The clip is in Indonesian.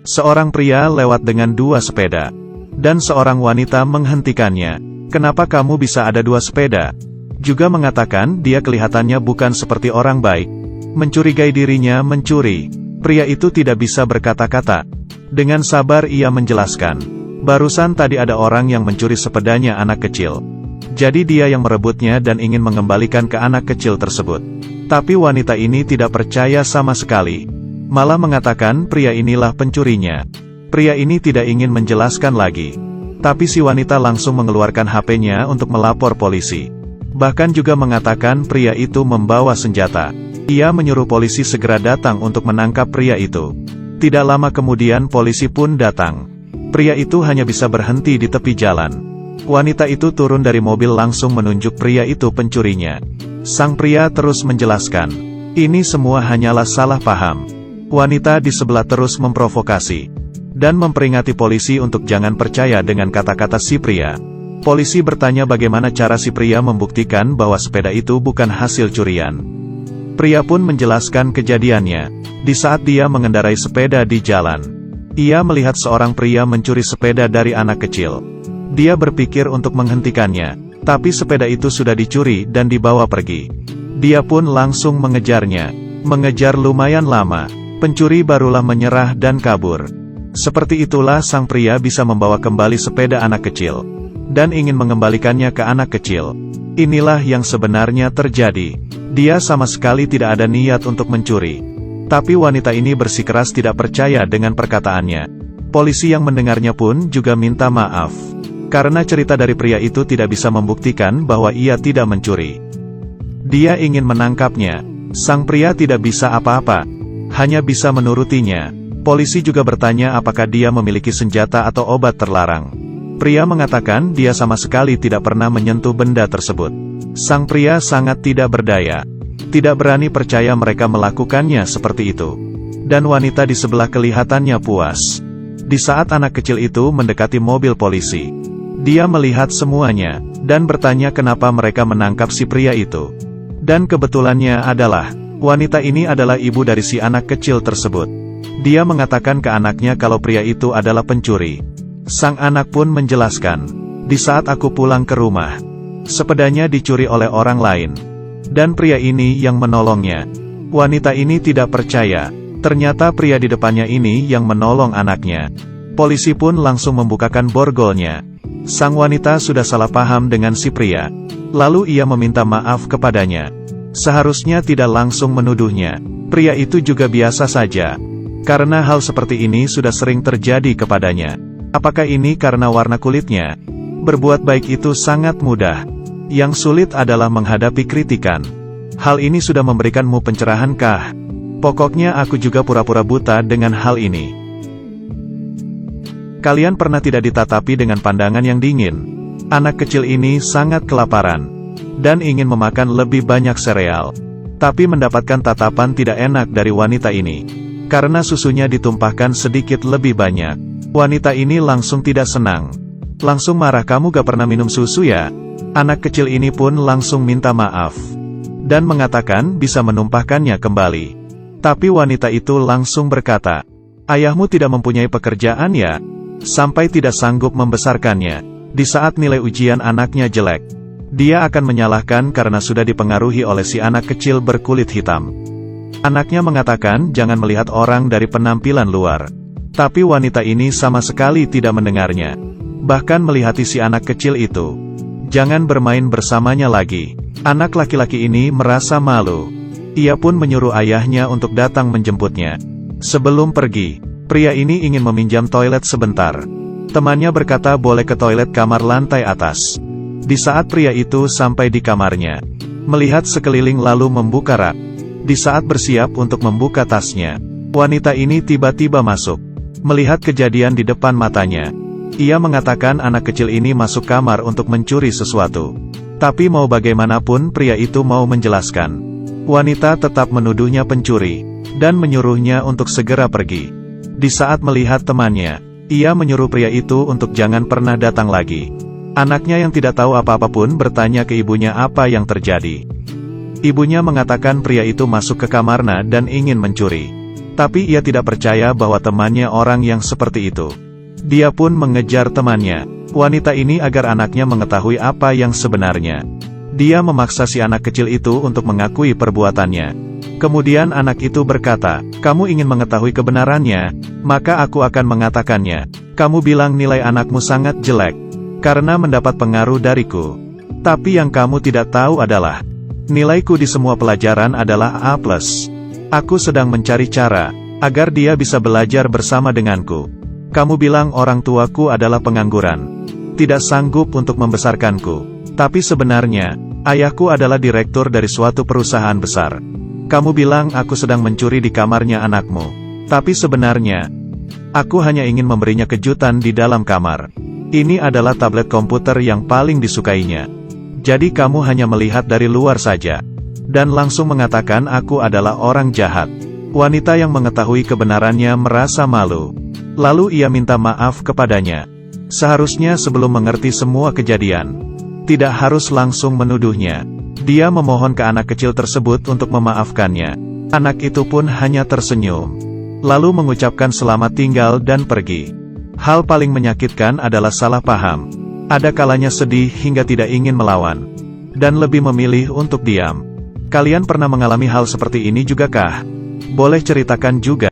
Seorang pria lewat dengan 2 sepeda. Dan seorang wanita menghentikannya. "Kenapa kamu bisa ada 2 sepeda?" Juga mengatakan dia kelihatannya bukan seperti orang baik. Mencurigai dirinya mencuri. Pria itu tidak bisa berkata-kata. Dengan sabar ia menjelaskan. Barusan tadi ada orang yang mencuri sepedanya anak kecil. Jadi dia yang merebutnya dan ingin mengembalikan ke anak kecil tersebut. Tapi wanita ini tidak percaya sama sekali. Malah mengatakan pria inilah pencurinya. Pria ini tidak ingin menjelaskan lagi. Tapi si wanita langsung mengeluarkan HP-nya untuk melapor polisi. Bahkan juga mengatakan pria itu membawa senjata. Ia menyuruh polisi segera datang untuk menangkap pria itu. Tidak lama kemudian polisi pun datang. Pria itu hanya bisa berhenti di tepi jalan. Wanita itu turun dari mobil langsung menunjuk pria itu pencurinya. Sang pria terus menjelaskan, "Ini semua hanyalah salah paham." Wanita di sebelah terus memprovokasi dan memperingati polisi untuk jangan percaya dengan kata-kata si pria. Polisi bertanya bagaimana cara si pria membuktikan bahwa sepeda itu bukan hasil curian. Pria pun menjelaskan kejadiannya. Di saat dia mengendarai sepeda di jalan, ia melihat seorang pria mencuri sepeda dari anak kecil. Dia berpikir untuk menghentikannya, tapi sepeda itu sudah dicuri dan dibawa pergi. Dia pun langsung mengejarnya. Mengejar lumayan lama. Pencuri barulah menyerah dan kabur. Seperti itulah sang pria bisa membawa kembali sepeda anak kecil dan ingin mengembalikannya ke anak kecil. Inilah yang sebenarnya terjadi. Dia sama sekali tidak ada niat untuk mencuri. Tapi wanita ini bersikeras tidak percaya dengan perkataannya. Polisi yang mendengarnya pun juga minta maaf. Karena cerita dari pria itu tidak bisa membuktikan bahwa ia tidak mencuri. Dia ingin menangkapnya. Sang pria tidak bisa apa-apa. Hanya bisa menurutinya. Polisi juga bertanya apakah dia memiliki senjata atau obat terlarang. Pria mengatakan dia sama sekali tidak pernah menyentuh benda tersebut. Sang pria sangat tidak berdaya. Tidak berani percaya mereka melakukannya seperti itu. Dan wanita di sebelah kelihatannya puas. Di saat anak kecil itu mendekati mobil polisi, dia melihat semuanya, dan bertanya kenapa mereka menangkap si pria itu. Dan kebetulannya adalah, wanita ini adalah ibu dari si anak kecil tersebut. Dia mengatakan ke anaknya kalau pria itu adalah pencuri. Sang anak pun menjelaskan, "Di saat aku pulang ke rumah, sepedanya dicuri oleh orang lain. Dan pria ini yang menolongnya." Wanita ini tidak percaya. Ternyata pria di depannya ini yang menolong anaknya. Polisi pun langsung membukakan borgolnya. Sang wanita sudah salah paham dengan si pria. Lalu ia meminta maaf kepadanya. Seharusnya tidak langsung menuduhnya. Pria itu juga biasa saja. Karena hal seperti ini sudah sering terjadi kepadanya. Apakah ini karena warna kulitnya? Berbuat baik itu sangat mudah. Yang sulit adalah menghadapi kritikan. Hal ini sudah memberikanmu pencerahan kah? Pokoknya aku juga pura-pura buta dengan hal ini. Kalian pernah tidak ditatapi dengan pandangan yang dingin? Anak kecil ini sangat kelaparan dan ingin memakan lebih banyak sereal. Tapi mendapatkan tatapan tidak enak dari wanita ini. Karena susunya ditumpahkan sedikit lebih banyak. Wanita ini langsung tidak senang. Langsung marah, "Kamu gak pernah minum susu ya?" Anak kecil ini pun langsung minta maaf. Dan mengatakan bisa menumpahkannya kembali. Tapi wanita itu langsung berkata, "Ayahmu tidak mempunyai pekerjaan ya? Sampai tidak sanggup membesarkannya. Di saat nilai ujian anaknya jelek, dia akan menyalahkan karena sudah dipengaruhi oleh si anak kecil berkulit hitam." Anaknya mengatakan jangan melihat orang dari penampilan luar. Tapi wanita ini sama sekali tidak mendengarnya. Bahkan melihati si anak kecil itu. Jangan bermain bersamanya lagi. Anak laki-laki ini merasa malu. Ia pun menyuruh ayahnya untuk datang menjemputnya. Sebelum pergi, pria ini ingin meminjam toilet sebentar. Temannya berkata boleh ke toilet kamar lantai atas. Di saat pria itu sampai di kamarnya, melihat sekeliling lalu membuka rak. Di saat bersiap untuk membuka tasnya, wanita ini tiba-tiba masuk. Melihat kejadian di depan matanya, ia mengatakan anak kecil ini masuk kamar untuk mencuri sesuatu. Tapi mau bagaimanapun pria itu mau menjelaskan. Wanita tetap menuduhnya pencuri, dan menyuruhnya untuk segera pergi. Di saat melihat temannya, ia menyuruh pria itu untuk jangan pernah datang lagi. Anaknya yang tidak tahu apa-apa pun bertanya ke ibunya apa yang terjadi. Ibunya mengatakan pria itu masuk ke kamarnya dan ingin mencuri. Tapi ia tidak percaya bahwa temannya orang yang seperti itu. Dia pun mengejar temannya, wanita ini, agar anaknya mengetahui apa yang sebenarnya. Dia memaksa si anak kecil itu untuk mengakui perbuatannya. Kemudian anak itu berkata, "Kamu ingin mengetahui kebenarannya? Maka aku akan mengatakannya. Kamu bilang nilai anakmu sangat jelek, karena mendapat pengaruh dariku. Tapi yang kamu tidak tahu adalah, nilaiku di semua pelajaran adalah A+. Aku sedang mencari cara, agar dia bisa belajar bersama denganku. Kamu bilang orang tuaku adalah pengangguran, tidak sanggup untuk membesarkanku. Tapi sebenarnya, ayahku adalah direktur dari suatu perusahaan besar. Kamu bilang aku sedang mencuri di kamarnya anakmu. Tapi sebenarnya, aku hanya ingin memberinya kejutan di dalam kamar. Ini adalah tablet komputer yang paling disukainya. Jadi kamu hanya melihat dari luar saja, dan langsung mengatakan aku adalah orang jahat." Wanita yang mengetahui kebenarannya merasa malu. Lalu ia minta maaf kepadanya. Seharusnya sebelum mengerti semua kejadian, tidak harus langsung menuduhnya. Dia memohon ke anak kecil tersebut untuk memaafkannya. Anak itu pun hanya tersenyum, lalu mengucapkan selamat tinggal dan pergi. Hal paling menyakitkan adalah salah paham. Ada kalanya sedih hingga tidak ingin melawan, dan lebih memilih untuk diam. Kalian pernah mengalami hal seperti ini juga kah? Boleh ceritakan juga.